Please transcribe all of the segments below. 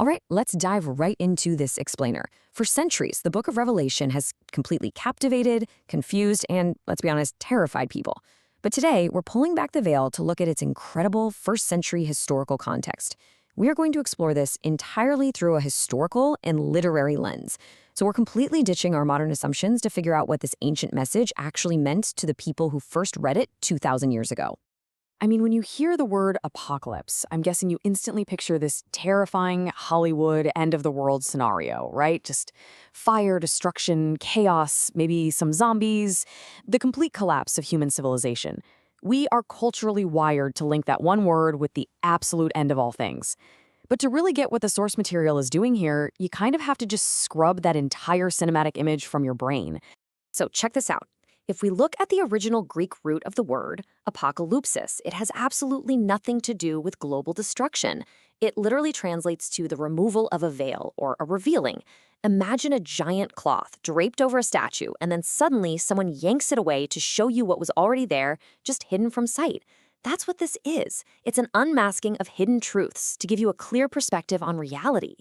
All right, let's dive right into this explainer. For centuries, the book of Revelation has completely captivated, confused, and, let's be honest, terrified people. But today, we're pulling back the veil to look at its incredible first-century historical context. We are going to explore this entirely through a historical and literary lens. So we're completely ditching our modern assumptions to figure out what this ancient message actually meant to the people who first read it 2,000 years ago. I mean, when you hear the word apocalypse, I'm guessing you instantly picture this terrifying Hollywood end-of-the-world scenario, right? Just fire, destruction, chaos, maybe some zombies, the complete collapse of human civilization. We are culturally wired to link that one word with the absolute end of all things. But to really get what the source material is doing here, you kind of have to just scrub that entire cinematic image from your brain. So check this out. If we look at the original Greek root of the word, apokalypsis, it has absolutely nothing to do with global destruction. It literally translates to the removal of a veil or a revealing. Imagine a giant cloth draped over a statue, and then suddenly someone yanks it away to show you what was already there, just hidden from sight. That's what this is. It's an unmasking of hidden truths to give you a clear perspective on reality.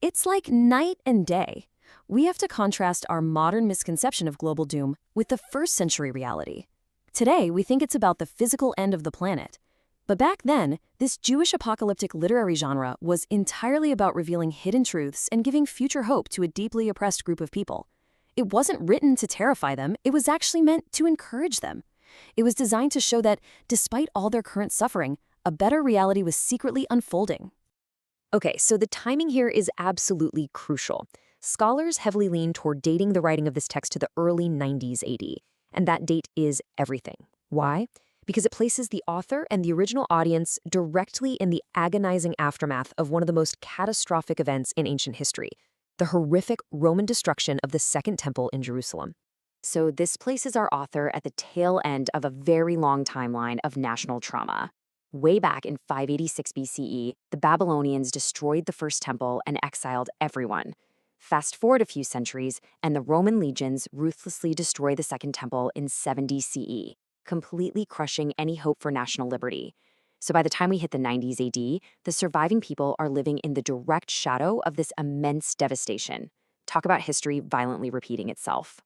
It's like night and day. We have to contrast our modern misconception of global doom with the first century reality. Today, we think it's about the physical end of the planet. But back then, this Jewish apocalyptic literary genre was entirely about revealing hidden truths and giving future hope to a deeply oppressed group of people. It wasn't written to terrify them, it was actually meant to encourage them. It was designed to show that, despite all their current suffering, a better reality was secretly unfolding. Okay, so the timing here is absolutely crucial. Scholars heavily lean toward dating the writing of this text to the early 90s AD, and that date is everything. Why? Because it places the author and the original audience directly in the agonizing aftermath of one of the most catastrophic events in ancient history, the horrific Roman destruction of the Second Temple in Jerusalem. So this places our author at the tail end of a very long timeline of national trauma. Way back in 586 BCE, the Babylonians destroyed the First Temple and exiled everyone. Fast forward a few centuries, and the Roman legions ruthlessly destroy the Second Temple in 70 CE, completely crushing any hope for national liberty. So by the time we hit the 90s AD, the surviving people are living in the direct shadow of this immense devastation. Talk about history violently repeating itself.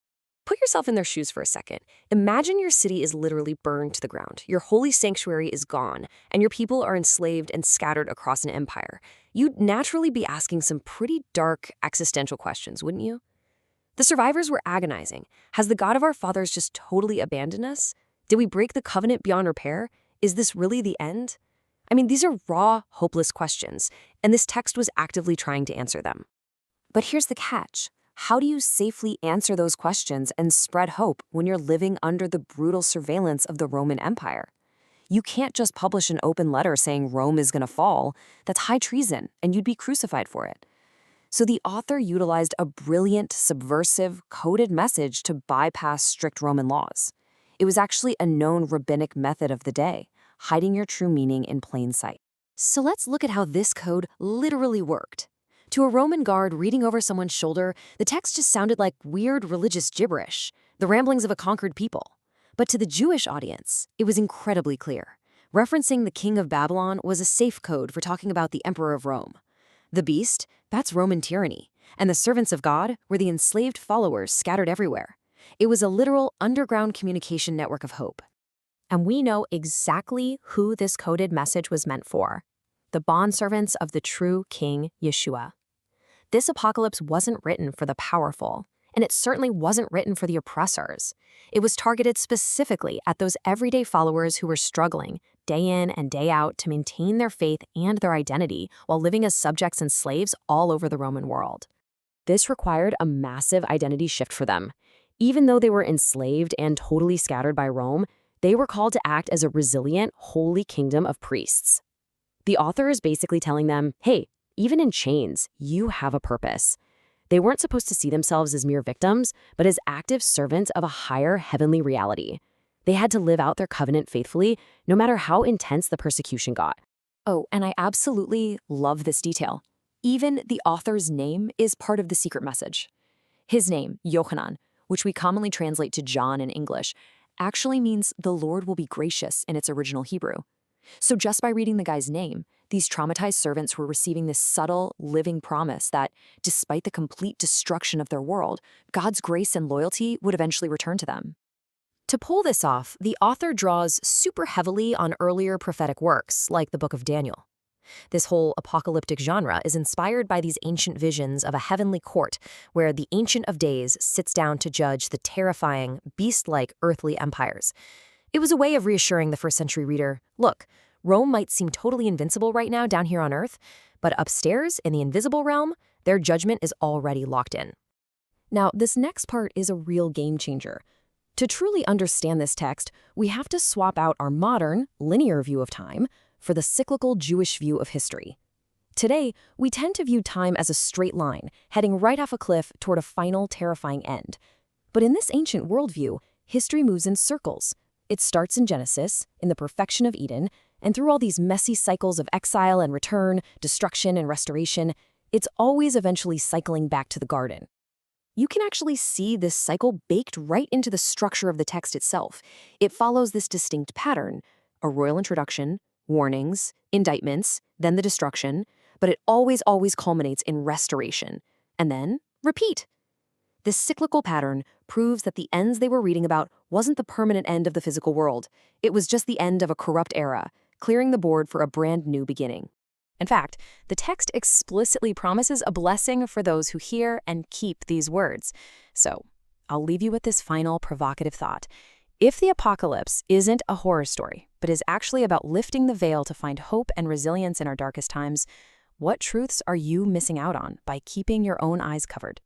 Put yourself in their shoes for a second. Imagine your city is literally burned to the ground. Your holy sanctuary is gone, and your people are enslaved and scattered across an empire. You'd naturally be asking some pretty dark existential questions, wouldn't you? The survivors were agonizing. Has the God of our fathers just totally abandoned us? Did we break the covenant beyond repair? Is this really the end? I mean, these are raw, hopeless questions, and this text was actively trying to answer them. But here's the catch. How do you safely answer those questions and spread hope when you're living under the brutal surveillance of the Roman Empire? You can't just publish an open letter saying Rome is going to fall. That's high treason, and you'd be crucified for it. So the author utilized a brilliant, subversive, coded message to bypass strict Roman laws. It was actually a known rabbinic method of the day, hiding your true meaning in plain sight. So let's look at how this code literally worked. To a Roman guard reading over someone's shoulder, the text just sounded like weird religious gibberish, the ramblings of a conquered people. But to the Jewish audience, it was incredibly clear. Referencing the king of Babylon was a safe code for talking about the emperor of Rome. The beast, that's Roman tyranny, and the servants of God were the enslaved followers scattered everywhere. It was a literal underground communication network of hope. And we know exactly who this coded message was meant for: the bondservants of the true King Yeshua. This apocalypse wasn't written for the powerful, and it certainly wasn't written for the oppressors. It was targeted specifically at those everyday followers who were struggling day in and day out to maintain their faith and their identity while living as subjects and slaves all over the Roman world. This required a massive identity shift for them. Even though they were enslaved and totally scattered by Rome, they were called to act as a resilient, holy kingdom of priests. The author is basically telling them, hey, even in chains, you have a purpose. They weren't supposed to see themselves as mere victims, but as active servants of a higher heavenly reality. They had to live out their covenant faithfully, no matter how intense the persecution got. Oh, and I absolutely love this detail. Even the author's name is part of the secret message. His name, Yochanan, which we commonly translate to John in English, actually means the Lord will be gracious in its original Hebrew. So just by reading the guy's name, These traumatized servants were receiving this subtle, living promise that, despite the complete destruction of their world, God's grace and loyalty would eventually return to them. To pull this off, the author draws super heavily on earlier prophetic works, like the Book of Daniel. This whole apocalyptic genre is inspired by these ancient visions of a heavenly court where the Ancient of Days sits down to judge the terrifying, beast-like earthly empires. It was a way of reassuring the first-century reader, look, Rome might seem totally invincible right now down here on Earth, but upstairs in the invisible realm, their judgment is already locked in. Now, this next part is a real game changer. To truly understand this text, we have to swap out our modern, linear view of time for the cyclical Jewish view of history. Today, we tend to view time as a straight line, heading right off a cliff toward a final, terrifying end. But in this ancient worldview, history moves in circles. It starts in Genesis, in the perfection of Eden, and through all these messy cycles of exile and return, destruction and restoration, it's always eventually cycling back to the garden. You can actually see this cycle baked right into the structure of the text itself. It follows this distinct pattern: a royal introduction, warnings, indictments, then the destruction, but it always culminates in restoration. And then, repeat. This cyclical pattern proves that the ends they were reading about wasn't the permanent end of the physical world. It was just the end of a corrupt era, clearing the board for a brand new beginning. In fact, the text explicitly promises a blessing for those who hear and keep these words. So, I'll leave you with this final provocative thought. If the apocalypse isn't a horror story, but is actually about lifting the veil to find hope and resilience in our darkest times, what truths are you missing out on by keeping your own eyes covered?